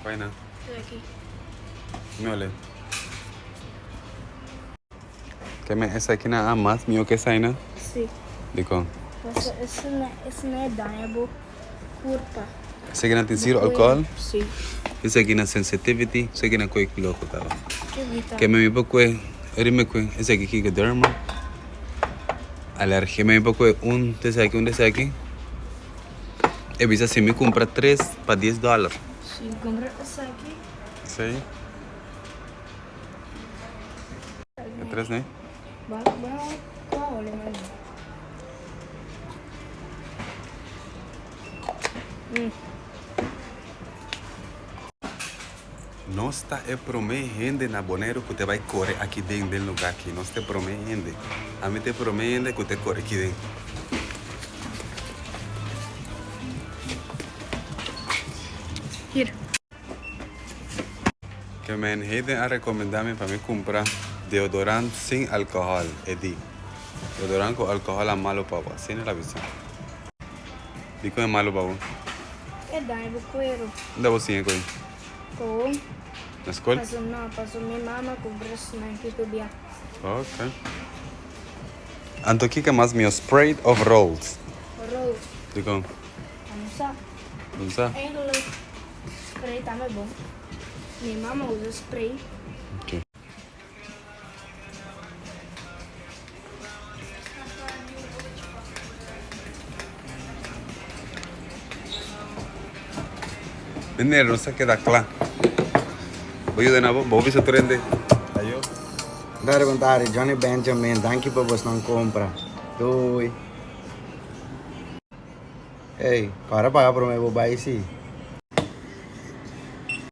Vaina. Estoy aquí. Me olha. Que me essa aqui na amas, mio que sai na. Sim. Diko. Esse não é danho, curpa. Essa aqui na tem zero alcohol. Sim. Essa aqui na sensitivity, essa aqui na koi kilo ko tava. Que vita. Que me pouco rime ko, essa aqui que derma. Alergia me pouco desse aqui. E bisa se me compra 3 para $10. Sim, compra essa aqui. Isso aí. É 3, né? Vamos com a olha mais. Não está prometendo na Bonero que você vai correr aqui dentro do lugar aqui. Não está prometendo. A mim te promete que você corre aqui dentro. Hier. Que me enjeden a recomendarme para mim comprar deodorante sem álcool. Edi. Deodorante com álcool é malo para você. Sem a visão. Dico é malo para você. É danho, cuero. Onde você é com? Com. Na escola? Passo minha mama com braço na que tu bia. Ok. Anto aqui que mais meu spray of rolls. Roll. Dico, Vamos lá. não sabe? Eigenlijk spray também é bom. Minha mama usa spray. Ok. Mineiro, não sei o que dá claro. Vou de novo, vou ver se tu rende. Ayo. Dare contare Johnny Benjamin, anche per questo non compra. Doi. Ehi, para pagar per me, bobai sì.